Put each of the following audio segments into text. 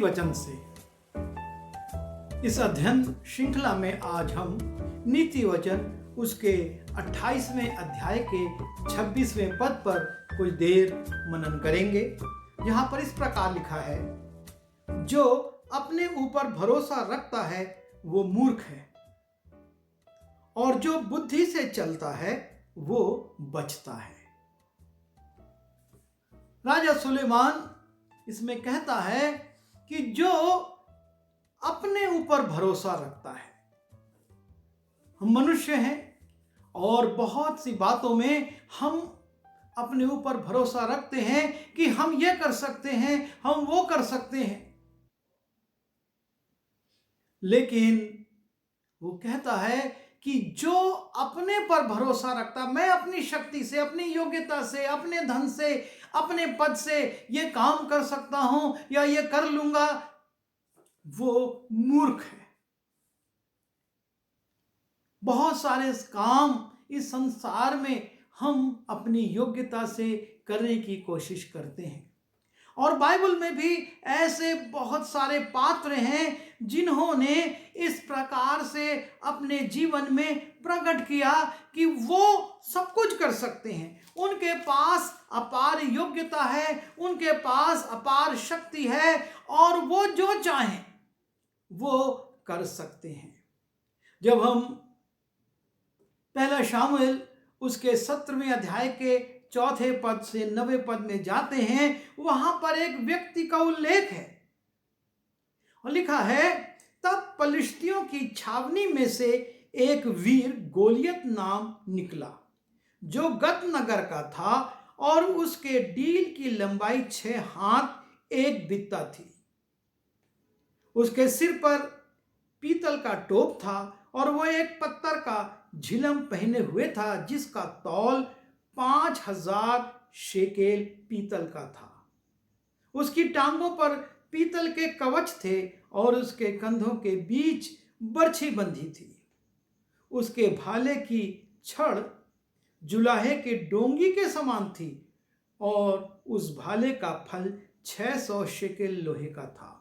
वचन से। इस अध्ययन श्रृंखला में आज हम नीति वचन उसके 28वें अध्याय के 26वें पद पर कुछ देर मनन करेंगे। यहाँ पर इस प्रकार लिखा है, जो अपने ऊपर भरोसा रखता है वो मूर्ख है, और जो बुद्धि से चलता है वो बचता है। राजा सुलेमान इसमें कहता है कि जो अपने ऊपर भरोसा रखता है। हम मनुष्य हैं और बहुत सी बातों में हम अपने ऊपर भरोसा रखते हैं कि हम ये कर सकते हैं, हम वो कर सकते हैं, लेकिन वो कहता है कि जो अपने पर भरोसा रखता, मैं अपनी शक्ति से, अपनी योग्यता से, अपने धन से, अपने पद से ये काम कर सकता हूं या ये कर लूंगा, वो मूर्ख है। बहुत सारे काम इस संसार में हम अपनी योग्यता से करने की कोशिश करते हैं, और बाइबल में भी ऐसे बहुत सारे पात्र हैं जिन्होंने इस प्रकार से अपने जीवन में प्रकट किया कि वो सब कुछ कर सकते हैं। उनके पास अपार योग्यता है, उनके पास अपार शक्ति है, और वो जो चाहें वो कर सकते हैं। जब हम पहला शामुएल उसके 17वें अध्याय के 4 पद से 9 पद में जाते हैं, वहां पर एक व्यक्ति का उल्लेख है और लिखा है, तब पलिश्तियों की छावनी में से एक वीर गोलियत नाम निकला, जो गत नगर का था, और उसके डील की लंबाई 6 हाथ 1 बित्ता थी। उसके सिर पर पीतल का टोप था, और वह एक पत्थर का झिलम पहने हुए था, जिसका तौल 5000 शेकेल पीतल का था। उसकी टांगों पर पीतल के कवच थे, और उसके कंधों के बीच बरछी बंधी थी। उसके भाले की छड़ जुलाहे के डोंगी के समान थी, और उस भाले का फल 600 शेकेल लोहे का था।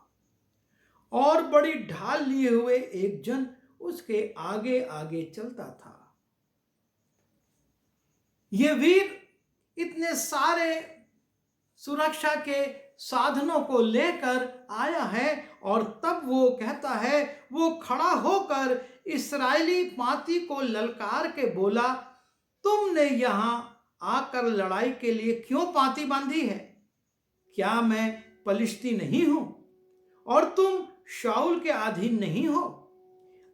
और बड़ी ढाल लिए हुए एक जन उसके आगे आगे चलता था। यह वीर इतने सारे सुरक्षा के साधनों को लेकर आया है, और तब वो कहता है, वो खड़ा होकर इस्राएली पाँति को ललकार के बोला, तुमने यहां आकर लड़ाई के लिए क्यों पाँति बांधी है? क्या मैं पलिश्ती नहीं हूं, और तुम शाऊल के अधीन नहीं हो?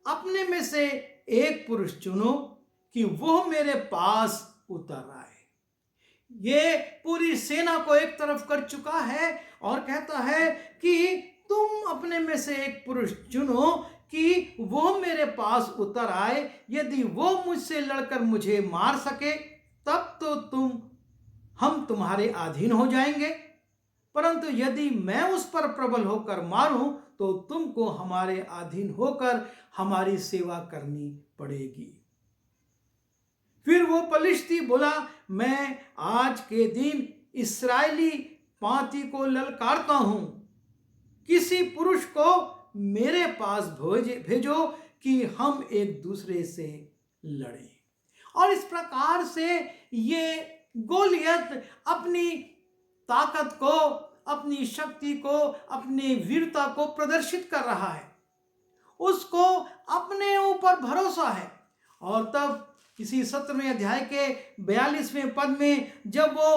अपने में से एक पुरुष चुनो कि वो मेरे पास उतर आए। ये पूरी सेना को एक तरफ कर चुका है और कहता है कि तुम अपने में से एक पुरुष चुनो कि वो मेरे पास उतर आए। यदि वो मुझसे लड़कर मुझे मार सके, तब तो हम तुम्हारे अधीन हो जाएंगे, परंतु यदि मैं उस पर प्रबल होकर मारूं तो तुमको हमारे अधीन होकर हमारी सेवा करनी पड़ेगी। फिर वो पलिश्ती बोला, मैं आज के दिन इस्राएली पाँति को ललकारता हूं, किसी पुरुष को मेरे पास भेजो कि हम एक दूसरे से लड़ें। और इस प्रकार से ये गोलियत अपनी ताकत को, अपनी शक्ति को, अपनी वीरता को प्रदर्शित कर रहा है। उसको अपने ऊपर भरोसा है। और तब इसी 17वें अध्याय के 42वें पद में जब वो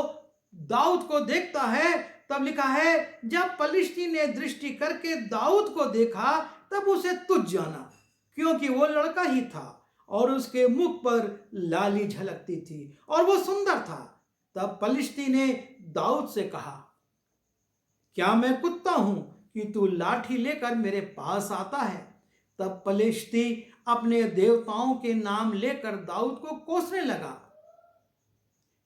दाऊद को देखता है, तब लिखा है, जब पलिश्ती ने दृष्टि करके दाऊद को देखा, तब उसे तुच्छ जाना, क्योंकि वो लड़का ही था और उसके मुख पर लाली झलकती थी और वो सुंदर था। तब पलिश्ती ने दाऊद से कहा, क्या मैं कुत्ता हूं कि तू लाठी लेकर मेरे पास आता है? तब पलिश्ती अपने देवताओं के नाम लेकर दाऊद को कोसने लगा।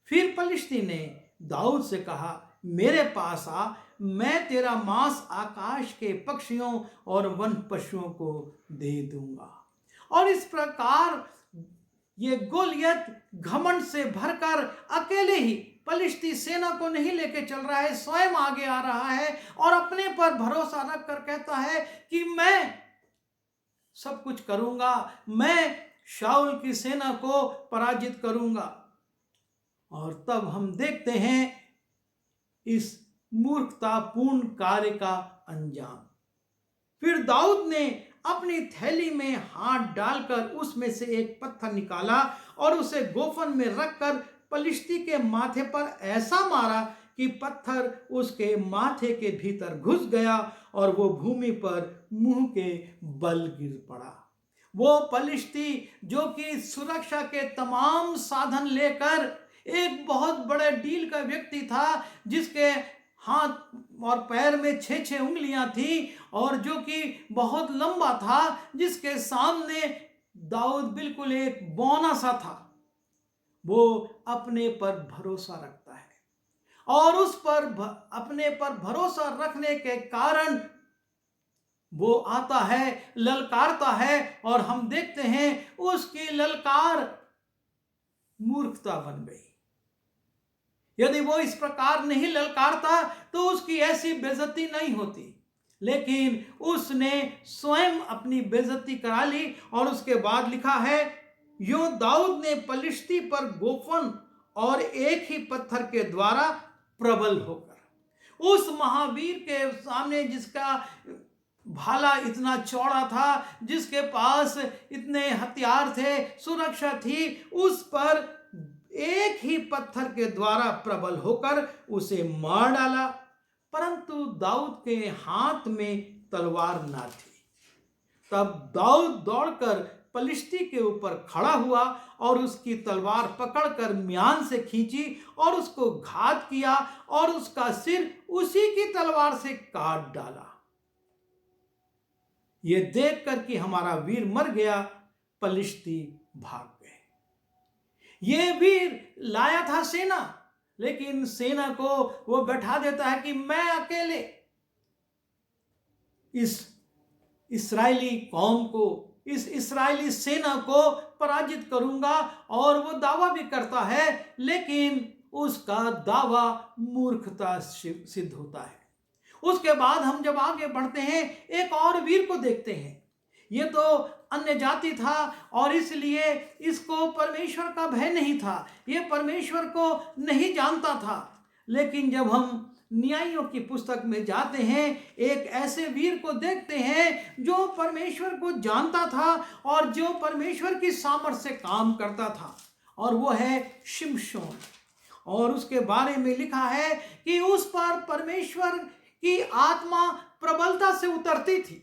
फिर पलिश्ती ने दाऊद से कहा, मेरे पास आ, मैं तेरा मांस आकाश के पक्षियों और वन पशुओं को दे दूंगा। और इस प्रकार ये गोलियत घमंड से भरकर अकेले ही पलिश्ती सेना को नहीं लेके चल रहा है, स्वयं आगे आ रहा है और अपने पर भरोसा रख कर कहता है कि मैं सब कुछ करूंगा, मैं शाऊल की सेना को पराजित करूंगा। और तब हम देखते हैं इस मूर्खतापूर्ण कार्य का अंजाम। फिर दाऊद ने अपनी थैली में हाथ डालकर उसमें से एक पत्थर निकाला और उसे गोफन में रखकर पलिश्ती के माथे पर ऐसा मारा कि पत्थर उसके माथे के भीतर घुस गया और वो भूमि पर मुंह के बल गिर पड़ा। वो पलिश्ती जो कि सुरक्षा के तमाम साधन लेकर एक बहुत बड़े डील का व्यक्ति था, जिसके हाथ और पैर में 6-6 उंगलियां थी और जो कि बहुत लंबा था, जिसके सामने दाऊद बिल्कुल एक बौना सा था, वो अपने पर भरोसा रखता है और उस पर अपने पर भरोसा रखने के कारण वो आता है, ललकारता है और हम देखते हैं उसकी ललकार मूर्खता बन गई। यदि वो इस प्रकार नहीं ललकारता तो उसकी ऐसी बेइज्जती नहीं होती, लेकिन उसने स्वयं अपनी बेइज्जती करा ली। और उसके बाद लिखा है, यूं दाऊद ने पलिश्ती पर गोफन और एक ही पत्थर के द्वारा प्रबल होकर उस महावीर के सामने, जिसका भाला इतना चौड़ा था, जिसके पास इतने हथियार थे, सुरक्षा थी, उस पर एक ही पत्थर के द्वारा प्रबल होकर उसे मार डाला। परंतु दाऊद के हाथ में तलवार ना थी। तब दाऊद दौड़कर पलिश्ती के ऊपर खड़ा हुआ और उसकी तलवार पकड़कर म्यान से खींची और उसको घात किया और उसका सिर उसी की तलवार से काट डाला। ये देखकर कि हमारा वीर मर गया, पलिश्ती भाग गए। ये वीर लाया था सेना, लेकिन सेना को वो बैठा देता है कि मैं अकेले इस इस्राएली कौम को, इस इस्राएली सेना को पराजित करूंगा। और वो दावा भी करता है, लेकिन उसका दावा मूर्खता सिद्ध होता है। उसके बाद हम जब आगे बढ़ते हैं, एक और वीर को देखते हैं। ये तो अन्य जाति था और इसलिए इसको परमेश्वर का भय नहीं था, ये परमेश्वर को नहीं जानता था। लेकिन जब हम न्यायियों की पुस्तक में जाते हैं, एक ऐसे वीर को देखते हैं जो परमेश्वर को जानता था और जो परमेश्वर की सामर्थ से काम करता था, और वो है शिमशोन। और उसके बारे में लिखा है कि उस पर परमेश्वर की आत्मा प्रबलता से उतरती थी,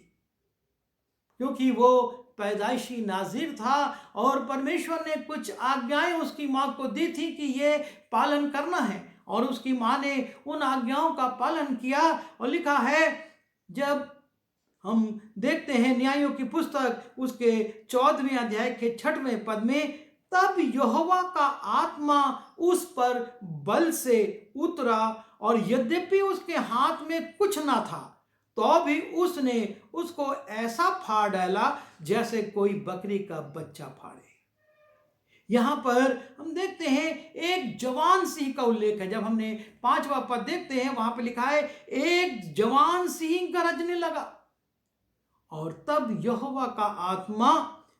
क्योंकि वो पैदाइशी नाज़ीर था और परमेश्वर ने कुछ आज्ञाएं उसकी मां को दी थी कि ये पालन करना है, और उसकी मां ने उन आज्ञाओं का पालन किया। और लिखा है, जब हम देखते हैं न्यायों की पुस्तक उसके 14वें अध्याय के 6वें पद में, तब यहोवा का आत्मा उस पर बल से उतरा और यद्यपि उसके हाथ में कुछ ना था, तो भी उसने उसको ऐसा फाड़ डाला जैसे कोई बकरी का बच्चा फाड़े। यहां पर हम देखते हैं एक जवान सिंह का उल्लेख है। जब हमने 5वां पद देखते हैं, वहां पर लिखा है, एक जवान सिंह गरजने लगा और तब यहोवा का आत्मा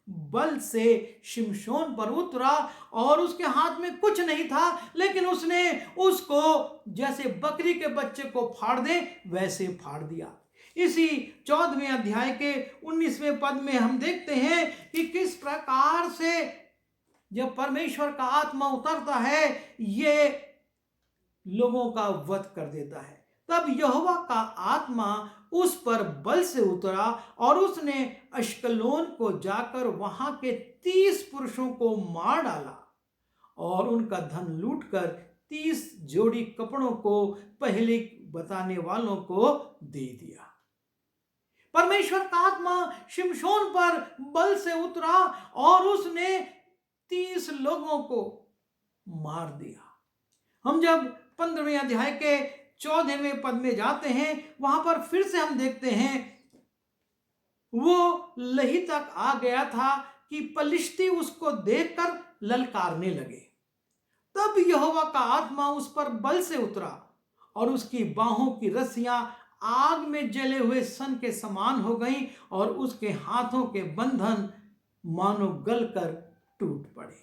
बल से शिमशोन पर उतरा और उसके हाथ में कुछ नहीं था, लेकिन उसने उसको जैसे बकरी के बच्चे को फाड़ दे वैसे फाड़ दिया। इसी 14वें अध्याय के 19वें पद में हम देखते हैं कि किस प्रकार से जब परमेश्वर का आत्मा उतरता है, ये लोगों का वध कर देता है। तब यहोवा का आत्मा उस पर बल से उतरा और उसने अश्कलोन को जाकर वहां के 30 पुरुषों को मार डाला और उनका धन लूटकर 30 जोड़ी कपड़ों को पहले बताने वालों को दे दिया। परमेश्वर का आत्मा शिमशोन पर बल से उतरा और उसने 30 लोगों को मार दिया। हम जब 15वें अध्याय के 14वें पद में जाते हैं, वहां पर फिर से हम देखते हैं, वो लही तक आ गया था कि पलिश्ती उसको देखकर ललकारने लगे। तब यहोवा का आत्मा उस पर बल से उतरा और उसकी बाहों की रस्सियां आग में जले हुए सन के समान हो गईं और उसके हाथों के बंधन मानो गलकर टूट पड़े।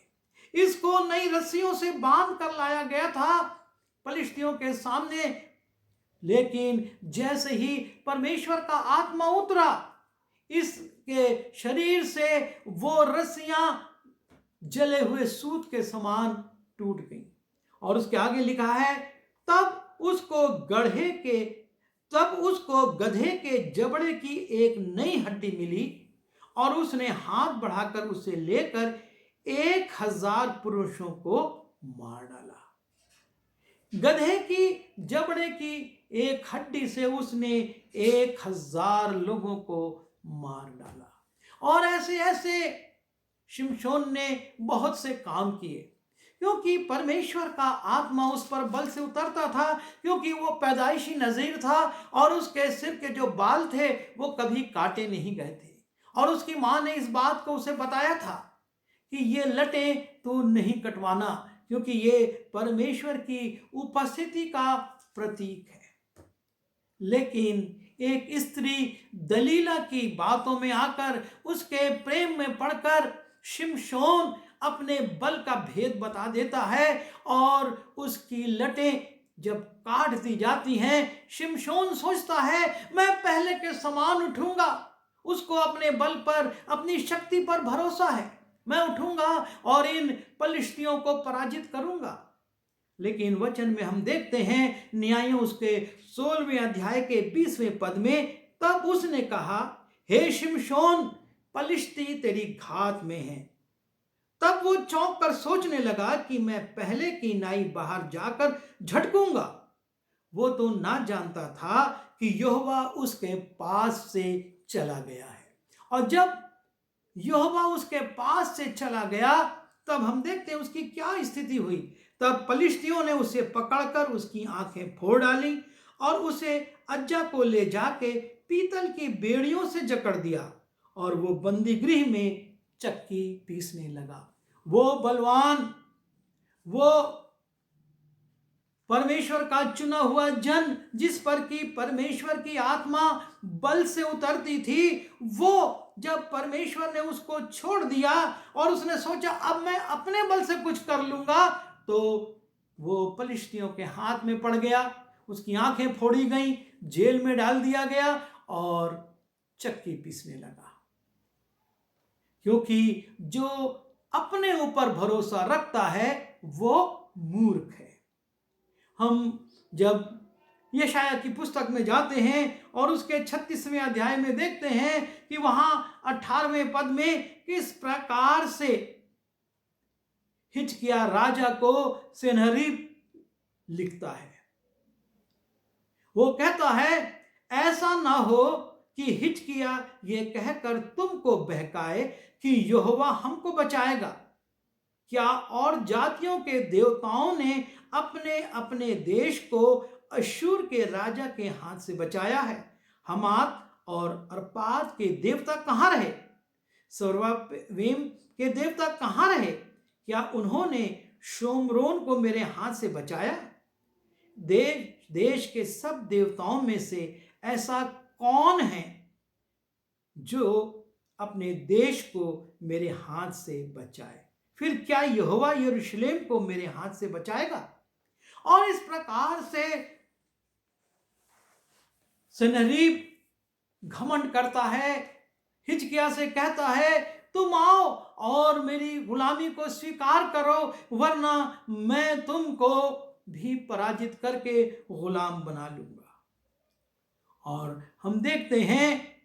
इसको नई रस्सियों से बांध कर लाया गया था पलिश्तियों के सामने, लेकिन जैसे ही परमेश्वर का आत्मा उतरा, इसके शरीर से वो रस्सियां जले हुए सूत के समान टूट गई। और उसके आगे लिखा है, तब उसको गधे के जबड़े की एक नई हड्डी मिली और उसने हाथ बढ़ाकर उसे लेकर 1000 पुरुषों को मार डाला। गधे की जबड़े की एक हड्डी से उसने 1000 लोगों को मार डाला। और ऐसे ऐसे शिमशोन ने बहुत से काम किए, क्योंकि परमेश्वर का आत्मा उस पर बल से उतरता था, क्योंकि वो पैदाइशी नजीर था और उसके सिर के जो बाल थे वो कभी काटे नहीं गए थे। और उसकी मां ने इस बात को उसे बताया था कि ये लटें तू नहीं कटवाना, क्योंकि ये परमेश्वर की उपस्थिति का प्रतीक है। लेकिन एक स्त्री दलीला की बातों में आकर, उसके प्रेम में पड़कर शिमशोन अपने बल का भेद बता देता है और उसकी लटें जब काट दी जाती हैं, शिमशोन सोचता है मैं पहले के समान उठूंगा। उसको अपने बल पर, अपनी शक्ति पर भरोसा है, मैं उठूंगा और इन पलिश्तियों को पराजित करूंगा। लेकिन वचन में हम देखते हैं, न्यायों उसके 16वें अध्याय के 20वें पद में, तब उसने कहा, हे शिमशोन, पलिश्ती तेरी घात में है। तब वो चौंक कर सोचने लगा कि मैं पहले की नाई बाहर जाकर झटकूंगा। वो तो ना जानता था कि यहोवा उसके पास से चला गया है। और जब यहोवा उसके पास से चला गया, तब हम देखते हैं उसकी क्या स्थिति हुई। तब पलिश्तियों ने उसे पकड़कर उसकी आंखें फोड़ डाली और उसे अज्जा को ले जाके पीतल की बेड़ियों से जकड़ दिया और वो बंदी गृह में चक्की पीसने लगा। वो बलवान, वो परमेश्वर का चुना हुआ जन, जिस पर की परमेश्वर की आत्मा बल से उतरती थी, वो जब परमेश्वर ने उसको छोड़ दिया और उसने सोचा अब मैं अपने बल से कुछ कर लूंगा, तो वो पलिश्तियों के हाथ में पड़ गया। उसकी आंखें फोड़ी गईं, जेल में डाल दिया गया और चक्की पीसने लगा। क्योंकि जो अपने ऊपर भरोसा रखता है वो मूर्ख है। हम जब यशाया की पुस्तक में जाते हैं और उसके 36वें अध्याय में देखते हैं कि वहां 18वें पद में किस प्रकार से हिजकिय्याह राजा को सन्हेरीब लिखता है। वो कहता है, ऐसा ना हो कि हिजकिय्याह ये कहकर तुमको बहकाए कि यहोवा हमको बचाएगा। क्या और जातियों के देवताओं ने अपने अपने देश को अश्शूर के राजा के हाथ से बचाया है? हमात और अर्पाद के देवता कहाँ रहे? सर्वावेम के देवता कहाँ रहे? क्या उन्होंने शोमरोन को मेरे हाथ से बचाया? देश के सब देवताओं में से ऐसा कौन है जो अपने देश को मेरे हाथ से बचाए? फिर क्या यहोवा यरूशलेम को मेरे हाथ से बचाएगा? और इस प्रकार से सन्हेरीब घमंड करता है, हिजकिय्याह से कहता है तुम आओ और मेरी गुलामी को स्वीकार करो, वरना मैं तुमको भी पराजित करके गुलाम बना लूंगा। और हम देखते हैं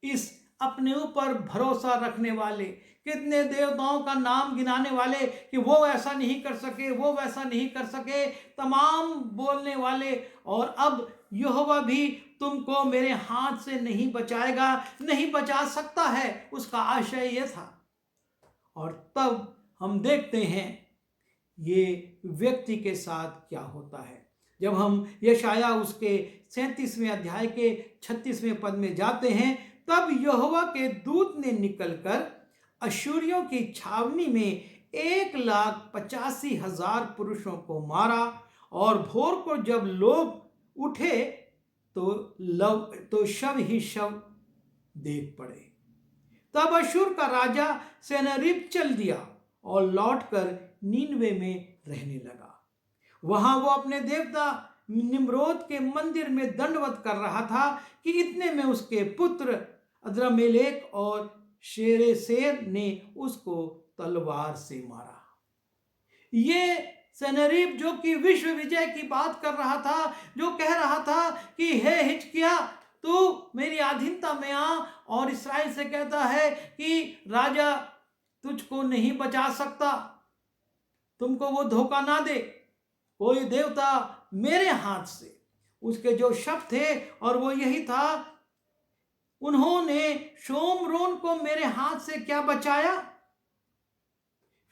इस अपने ऊपर भरोसा रखने वाले, कितने देवताओं का नाम गिनाने वाले कि वो ऐसा नहीं कर सके, वो वैसा नहीं कर सके, तमाम बोलने वाले, और अब यहोवा भी तुमको मेरे हाथ से नहीं बचाएगा, नहीं बचा सकता है, उसका आशय यह था। और तब हम देखते हैं ये व्यक्ति के साथ क्या होता है। जब हम यशाया उसके 37वें अध्याय के 36वें पद में जाते हैं, तब यहोवा के दूत ने निकलकर अश्शूरियों की छावनी में 1,85,000 पुरुषों को मारा। और भोर को जब लोग उठे तो शव ही शव देख पड़े। तब अशूर का राजा सेनारीब चल दिया और लौटकर नीनवे में रहने लगा। वहां वो अपने देवता निम्रोद के मंदिर में दंडवत कर रहा था कि इतने में उसके पुत्र अद्रमेलेक और शेरेसेर ने उसको तलवार से मारा। ये सेनारीब जो कि विश्व विजय की बात कर रहा था, जो कह रहा था कि हे हिजकिय्याह तू मेरी अधीनता में आ, और इस्राएल से कहता है कि राजा तुझको नहीं बचा सकता, तुमको वो धोखा ना दे, कोई देवता मेरे हाथ से। उसके जो शब्द थे और वो यही था, उन्होंने शोमरोन को मेरे हाथ से क्या बचाया,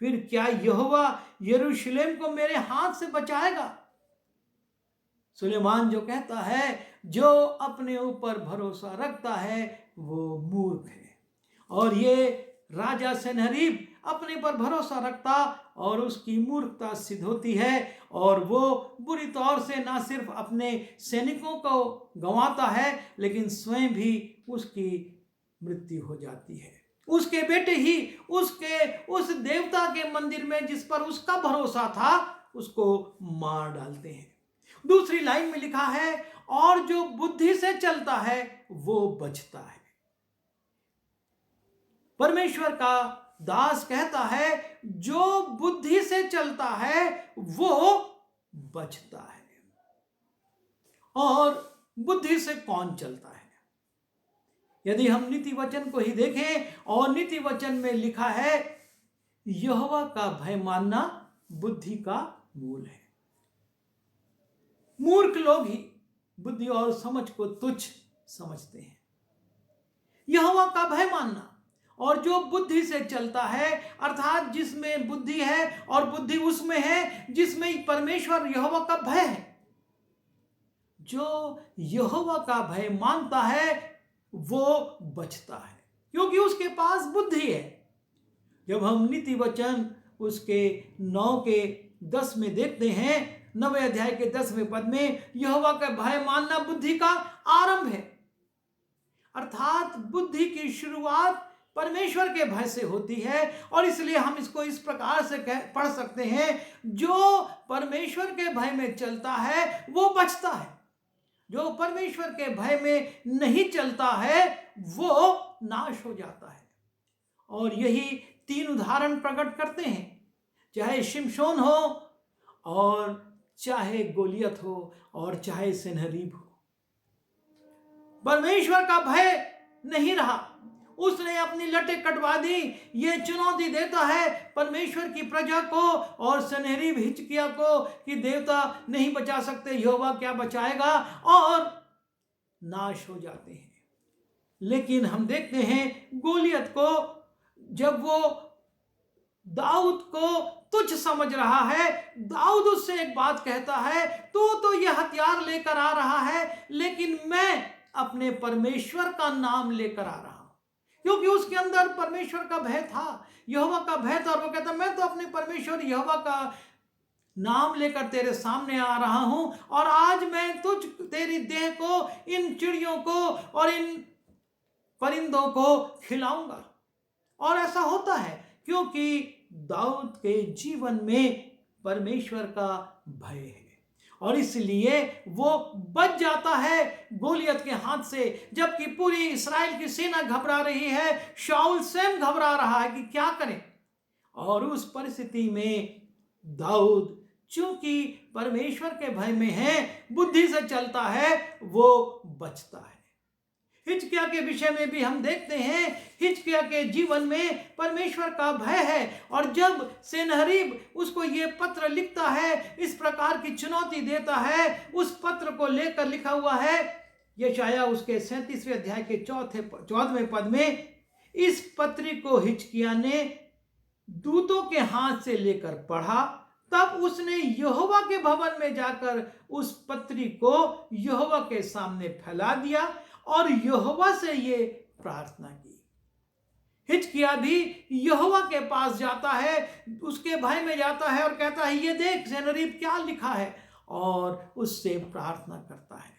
फिर क्या यहोवा यरूशलेम को मेरे हाथ से बचाएगा। सुलेमान जो कहता है जो अपने ऊपर भरोसा रखता है वो मूर्ख है। और ये राजा सेनारीब अपने पर भरोसा रखता और उसकी मूर्खता सिद्ध होती है, और वो बुरी तौर से ना सिर्फ अपने सैनिकों को गंवाता है लेकिन स्वयं भी उसकी मृत्यु हो जाती है। उसके बेटे ही उस देवता के मंदिर में जिस पर उसका भरोसा था उसको मार डालते हैं। दूसरी लाइन में लिखा है, और जो बुद्धि से चलता है वो बचता है। परमेश्वर का दास कहता है जो बुद्धि से चलता है वो बचता है। और बुद्धि से कौन चलता है? यदि हम नीति वचन को ही देखें, और नीति वचन में लिखा है यहोवा का भय मानना बुद्धि का मूल है। मूर्ख लोग ही बुद्धि और समझ को तुच्छ समझते हैं। यहोवा का भय मानना, और जो बुद्धि से चलता है, अर्थात जिसमें बुद्धि है और बुद्धि उसमें है जिसमें परमेश्वर यहोवा का भय है। जो यहोवा का भय मानता है वो बचता है, क्योंकि उसके पास बुद्धि है। जब हम नीति वचन उसके 9:10 में देखते हैं, 9वें अध्याय के 10वें पद में, यहोवा का भय मानना बुद्धि का आरंभ है। अर्थात बुद्धि की शुरुआत परमेश्वर के भय से होती है। और इसलिए हम इसको इस प्रकार से पढ़ सकते हैं, जो परमेश्वर के भय में चलता है वो बचता है, जो परमेश्वर के भय में नहीं चलता है वो नाश हो जाता है। और यही 3 उदाहरण प्रकट करते हैं, चाहे शिमशोन हो और चाहे गोलियत हो और चाहे सेनारीब हो। परमेश्वर का भय नहीं रहा, उसने अपनी लटें कटवा दी। ये चुनौती देता है परमेश्वर की प्रजा को और सेनारीब हिजकिय्याह को कि देवता नहीं बचा सकते, यहोवा क्या बचाएगा, और नाश हो जाते हैं। लेकिन हम देखते हैं गोलियत को, जब वो दाऊद को तुच्छ समझ रहा है, दाऊद उससे एक बात कहता है, तू तो यह हथियार लेकर आ रहा है लेकिन मैं अपने परमेश्वर का नाम लेकर आ रहा हूं। क्योंकि उसके अंदर परमेश्वर का भय था, यहोवा का भय था, और वो कहता मैं तो अपने परमेश्वर यहोवा का नाम लेकर तेरे सामने आ रहा हूं, और आज मैं तेरी देह को, इन चिड़ियों को और इन परिंदों को खिलाऊंगा। और ऐसा होता है क्योंकि दाऊद के जीवन में परमेश्वर का भय है, और इसलिए वो बच जाता है गोलियत के हाथ से। जबकि पूरी इस्राएल की सेना घबरा रही है, शाऊल स्वयं घबरा रहा है कि क्या करें। और उस परिस्थिति में दाऊद चूंकि परमेश्वर के भय में है, बुद्धि से चलता है, वो बचता है। हिजकिय्याह के विषय में भी हम देखते हैं, हिजकिय्याह के जीवन में परमेश्वर का भय है। और जब सेनारीब उसको ये पत्र लिखता है, इस प्रकार की चुनौती देता है, उस पत्र को लेकर लिखा हुआ है यशायाह उसके 37वें अध्याय के 14वें पद में, इस पत्री को हिजकिय्याह ने दूतों के हाथ से लेकर पढ़ा, तब उसने यहोवा के भवन में जाकर उस पत्री को यहोवा के सामने फैला दिया और यहोवा से ये प्रार्थना की। हिजकिय्याह भी यहोवा के पास जाता है, उसके भय में जाता है और कहता है ये देख सन्हेरीब क्या लिखा है, और उससे प्रार्थना करता है।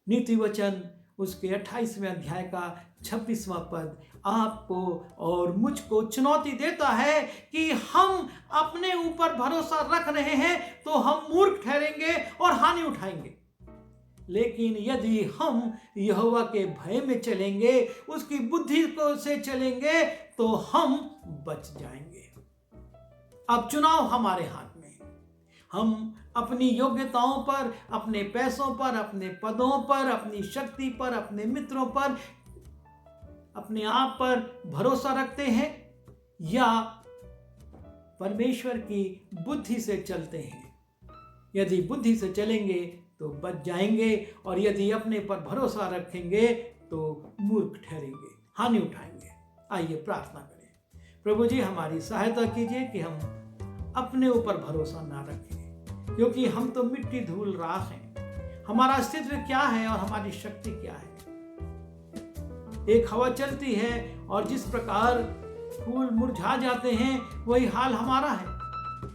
नीति वचन उसके 28वें अध्याय का 26वां पद आपको और मुझको चुनौती देता है कि हम अपने ऊपर भरोसा रख रहे हैं तो हम मूर्ख ठहरेंगे और हानि उठाएंगे, लेकिन यदि हम यहोवा के भय में चलेंगे, उसकी बुद्धि को से चलेंगे, तो हम बच जाएंगे। अब चुनाव हमारे हाथ में। हम अपनी योग्यताओं पर, अपने पैसों पर, अपने पदों पर, अपनी शक्ति पर, अपने मित्रों पर, अपने आप पर भरोसा रखते हैं या परमेश्वर की बुद्धि से चलते हैं। यदि बुद्धि से चलेंगे तो बच जाएंगे, और यदि अपने पर भरोसा रखेंगे तो मूर्ख ठहरेंगे, हानि उठाएंगे। आइए प्रार्थना करें। प्रभु जी, हमारी सहायता कीजिए कि हम अपने ऊपर भरोसा ना रखें, क्योंकि हम तो मिट्टी धूल राख हैं। हमारा अस्तित्व क्या है और हमारी शक्ति क्या है? एक हवा चलती है और जिस प्रकार फूल मुरझा जाते हैं वही हाल हमारा है।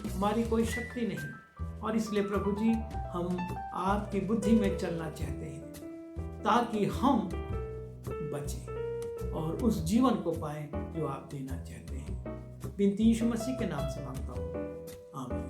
हमारी कोई शक्ति नहीं, और इसलिए प्रभु जी हम आपकी बुद्धि में चलना चाहते हैं ताकि हम बचें और उस जीवन को पाएं जो आप देना चाहते हैं। बिनती यीशु मसीह के नाम से मांगता हूँ, आमीन।